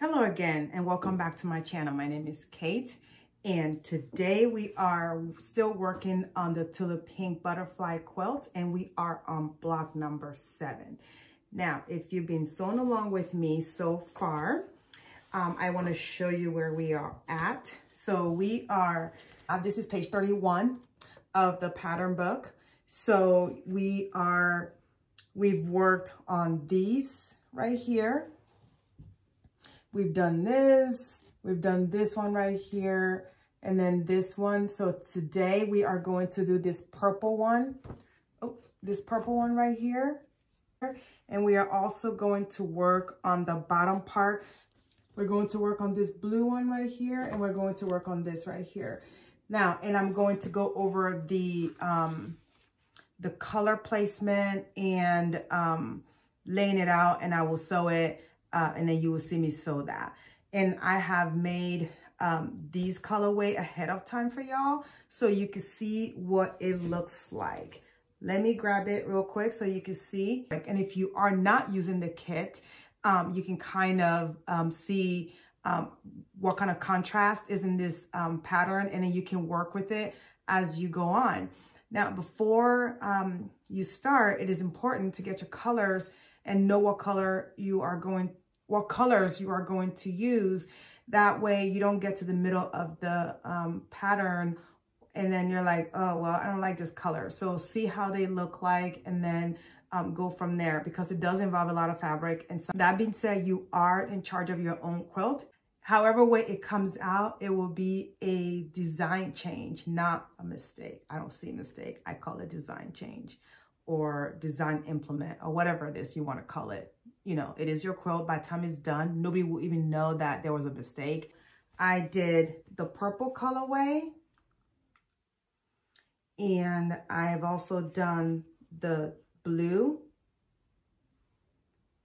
Hello again and welcome back to my channel. My name is Kate and today we are still working on the Tula pink butterfly quilt and we are on block number 7. Now, if you've been sewing along with me so far, I want to show you where we are at. So we are, this is page 31 of the pattern book. So we've worked on these right here. We've done this one right here, and then this one. So today we are going to do this purple one. Oh, this purple one right here. And we are also going to work on the bottom part. We're going to work on this blue one right here, and we're going to work on this right here. Now, and I'm going to go over the color placement and laying it out, and I will sew it. And then you will see me sew that. And I have made these colorway ahead of time for y'all so you can see what it looks like. Let me grab it real quick so you can see. And if you are not using the kit, you can kind of see what kind of contrast is in this pattern, and then you can work with it as you go on. Now, before you start, it is important to get your colors and know what colors you are going to use. That way you don't get to the middle of the pattern and then you're like, oh, well, I don't like this color. So see how they look like and then go from there, because it does involve a lot of fabric. And so that being said, you are in charge of your own quilt. However way it comes out, it will be a design change, not a mistake. I don't see mistake. I call it design change or design implement or whatever it is you want to call it. You know, it is your quilt. By the time it's done, nobody will even know that there was a mistake. I did the purple colorway, and I've also done the blue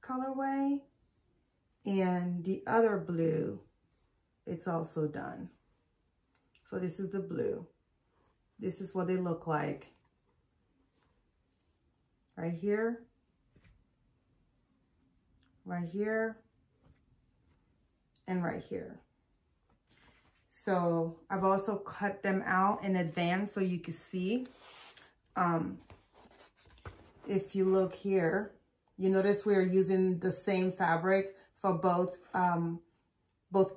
colorway, and the other blue, it's also done. So this is the blue. This is what they look like right here. Right here and right here. So I've also cut them out in advance so you can see. If you look here, you notice we're using the same fabric for both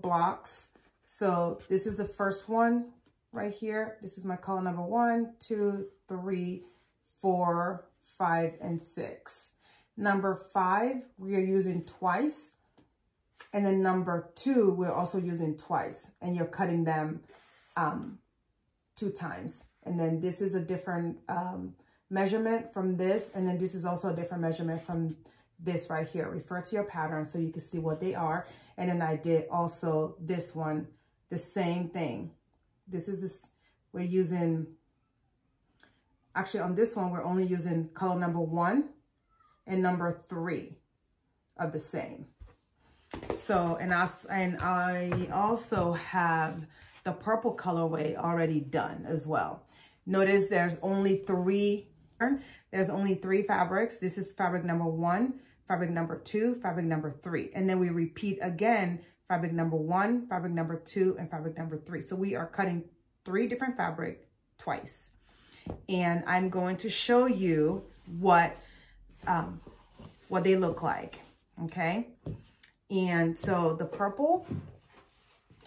blocks. So this is the first one right here. This is my color number 1, 2, 3, 4, 5, and 6. Number 5, we are using twice. And then number 2, we're also using twice. And you're cutting them 2 times. And then this is a different measurement from this. And then this is also a different measurement from this right here. Refer to your pattern so you can see what they are. And then I did also this one, the same thing. We're using, actually on this one, we're only using color number 1 and number 3 of the same. So, and I also have the purple colorway already done as well. Notice there's only 3 fabrics. This is fabric number 1, fabric number 2, fabric number 3. And then we repeat again, fabric number 1, fabric number 2, and fabric number 3. So we are cutting 3 different fabric twice. And I'm going to show you what they look like, okay? And so the purple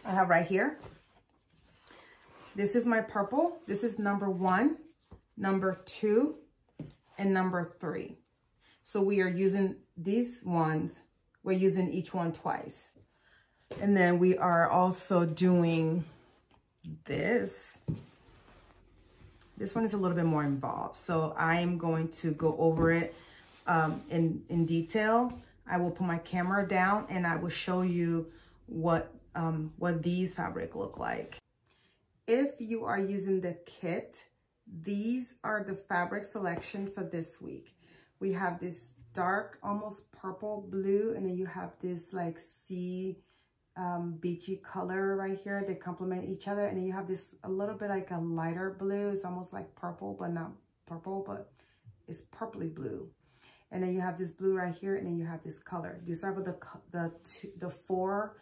I have right here. This is my purple. This is number 1, number 2, and number 3. So we are using these ones. We're using each one twice. And then we are also doing this. This one is a little bit more involved. So I'm going to go over it in detail. I will put my camera down and I will show you what these fabric look like. If you are using the kit, these are the fabric selection for this week. We have this dark, almost purple blue, and then you have this like sea beachy color right here. They complement each other. And then you have this a little bit like a lighter blue. It's almost like purple, but not purple, but it's purpley blue. and then you have this blue right here, and then you have this color. These are the four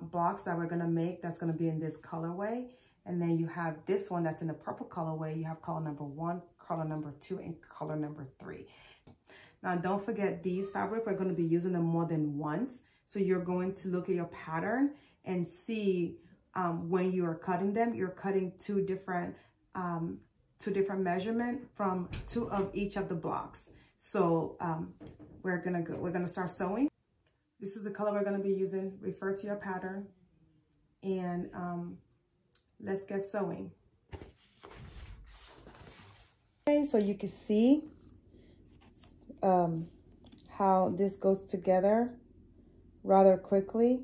blocks that we're gonna make that's gonna be in this colorway. And then you have this one that's in the purple colorway. You have color number 1, color number 2, and color number 3. Now, don't forget these fabric, we're going to be using them more than once. So you're going to look at your pattern and see when you are cutting them, you're cutting two different measurement from 2 of each of the blocks. So we're gonna start sewing. This is the color we're going to be using. Refer to your pattern, and let's get sewing. Okay, so you can see how this goes together rather quickly.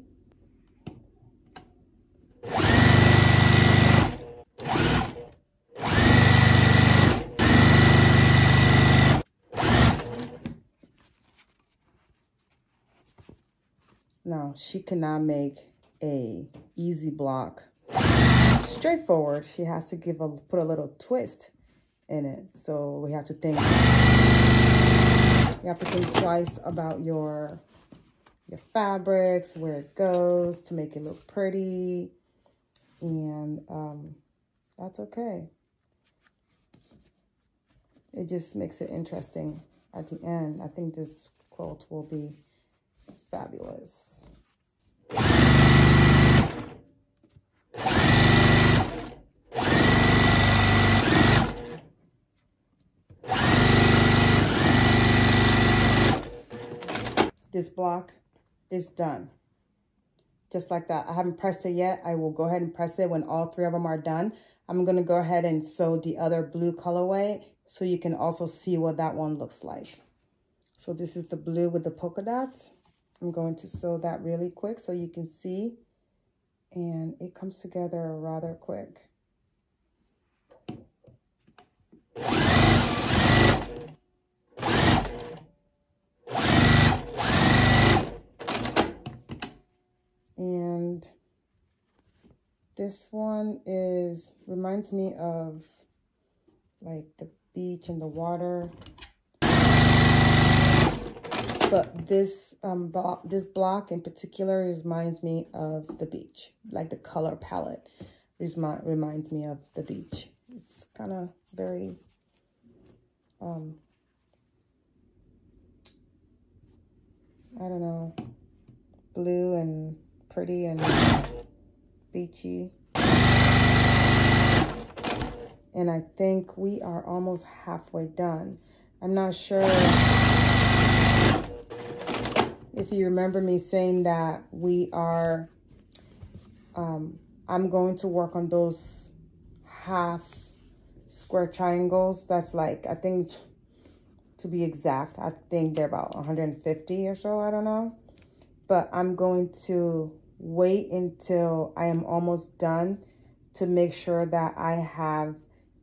Now, she cannot make a easy block straightforward. She has to put a little twist in it. So we have to think. You have to think twice about your fabrics, where it goes to make it look pretty, and that's okay. It just makes it interesting at the end. I think this quilt will be fabulous. This block is done. Just like that. I haven't pressed it yet. I will go ahead and press it when all 3 of them are done. I'm going to go ahead and sew the other blue colorway so you can also see what that one looks like. So this is the blue with the polka dots. I'm going to sew that really quick so you can see, and it comes together rather quick. And this one reminds me of like the beach and the water. But this block in particular reminds me of the beach. Like the color palette reminds me of the beach. It's kind of very I don't know, blue and pretty and beachy. And I think we are almost halfway done. I'm not sure if you remember me saying that we are, I'm going to work on those half square triangles. That's like, I think, to be exact, I think they're about 150 or so, I don't know. But I'm going to wait until I am almost done to make sure that I have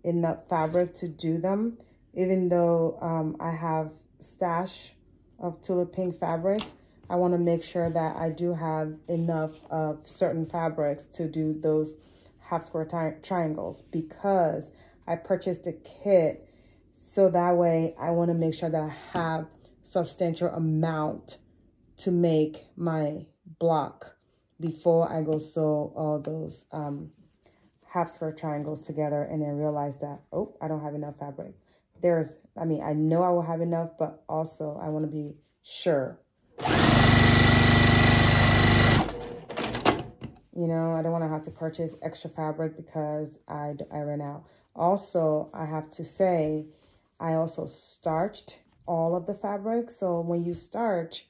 enough fabric to do them. Even though I have stash of Tula pink fabric, I want to make sure that I do have enough of certain fabrics to do those half square triangles, because I purchased a kit. So that way I want to make sure that I have substantial amount to make my block before I go sew all those half square triangles together and then realize that, oh, I don't have enough fabric. I mean, I know I will have enough, but also I want to be sure. You know, I don't want to have to purchase extra fabric because I ran out. Also, I have to say, I also starched all of the fabric. So when you starch,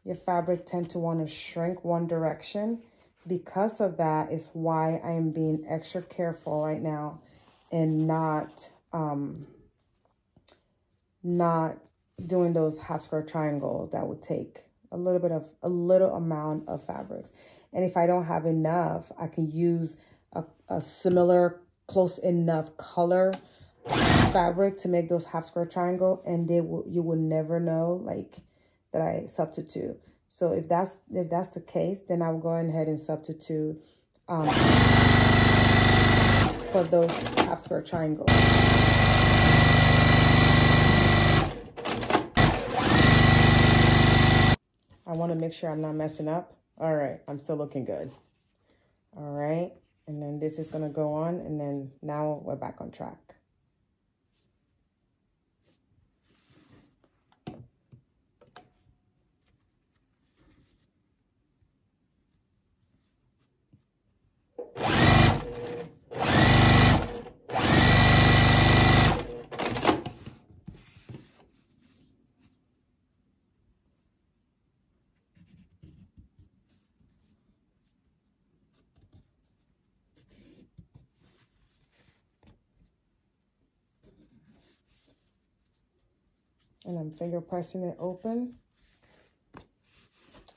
your fabric tend to want to shrink one direction. Because of that is why I am being extra careful right now and not doing those half square triangles that would take a little amount of fabrics. And if I don't have enough, I can use a similar close enough color fabric to make those half square triangle, and you will never know like that I substitute. So if that's the case, then I will go ahead and substitute for those half square triangles. I want to make sure I'm not messing up. All right, I'm still looking good. All right, and then this is going to go on, and then now we're back on track. And I'm finger pressing it open.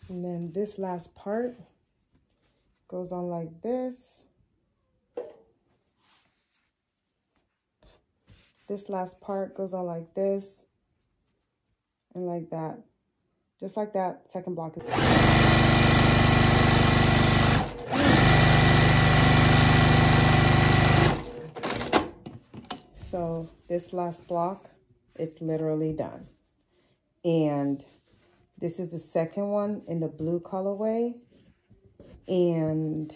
And then this last part goes on like this. This last part goes on like this and like that. Just like that, second block is. So this last block, it's literally done. And this is the second one in the blue colorway. And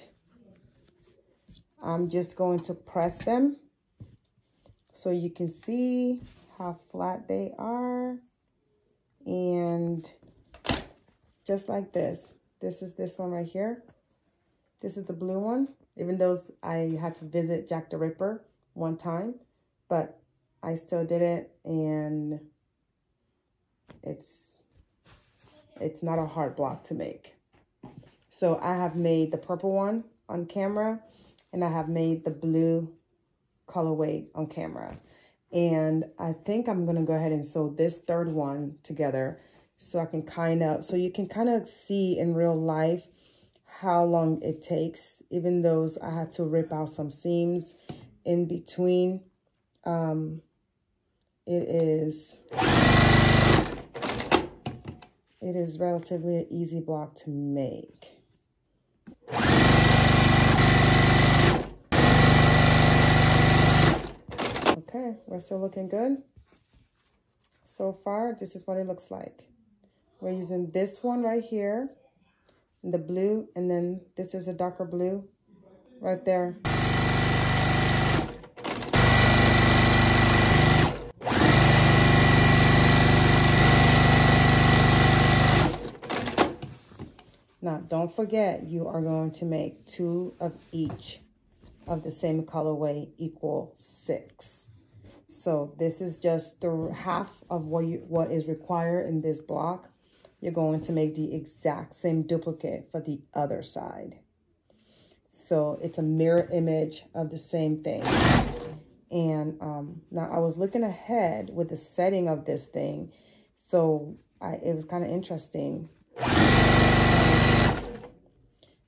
I'm just going to press them so you can see how flat they are. And just like this. This is this one right here. This is the blue one. Even though I had to visit Jack the Ripper one time, but I still did it, and it's not a hard block to make. So I have made the purple one on camera, and I have made the blue colorway on camera. And I think I'm gonna go ahead and sew this third one together so I can so you can kind of see in real life how long it takes, even though I had to rip out some seams in between. It is relatively an easy block to make. Okay, we're still looking good. So far, this is what it looks like. We're using this one right here, the blue, and then this is a darker blue right there. Now, don't forget, you are going to make 2 of each of the same colorway equal 6. So this is just the half of what is required in this block. You're going to make the exact same duplicate for the other side. So it's a mirror image of the same thing. And now I was looking ahead with the setting of this thing. So it was kind of interesting.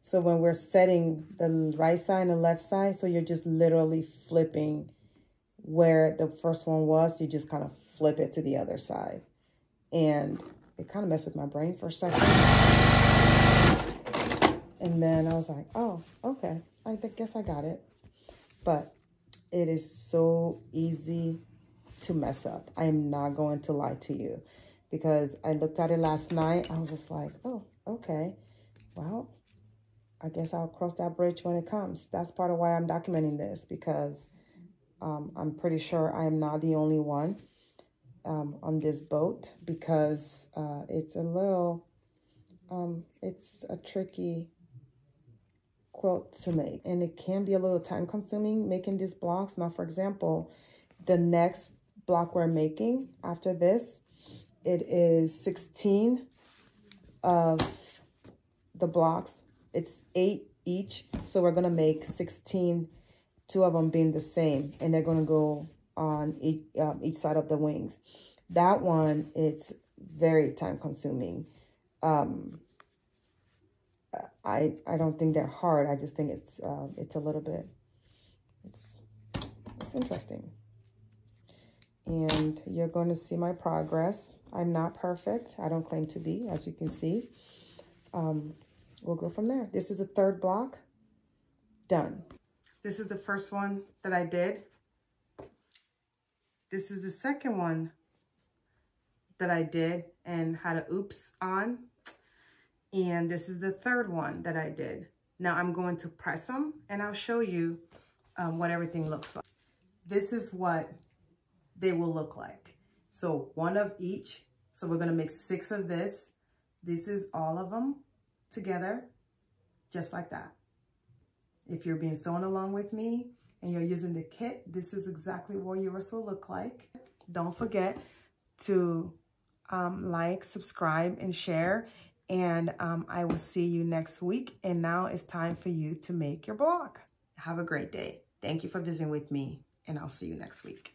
So when we're setting the right side and the left side, so you're just literally flipping where the first one was, you just kind of flip it to the other side. And it kind of messed with my brain for a second. And then I was like, oh, okay, I guess I got it. But it is so easy to mess up. I am not going to lie to you, because I looked at it last night. I was just like, oh, okay, well, I guess I'll cross that bridge when it comes. That's part of why I'm documenting this, because I'm pretty sure I am not the only one on this boat, because it's a little, it's a tricky quilt to make, and it can be a little time consuming making these blocks. Now, for example, the next block we're making after this, it is 16 of the blocks. It's 8 each, so we're gonna make 16, 2 of them being the same, and they're gonna go on each side of the wings. That one, it's very time consuming. I don't think they're hard. I just think it's a little bit, it's interesting. And you're going to see my progress. I'm not perfect. I don't claim to be, as you can see. We'll go from there. This is the third block. Done. This is the first one that I did. This is the second one that I did and had an oops on. And this is the third one that I did. Now I'm going to press them and I'll show you what everything looks like. This is what they will look like. So one of each. So we're gonna make 6 of this. This is all of them together, just like that. If you're being sewn along with me and you're using the kit, this is exactly what yours will look like. Don't forget to like, subscribe, and share. And I will see you next week. And now it's time for you to make your blog. Have a great day. Thank you for visiting with me, and I'll see you next week.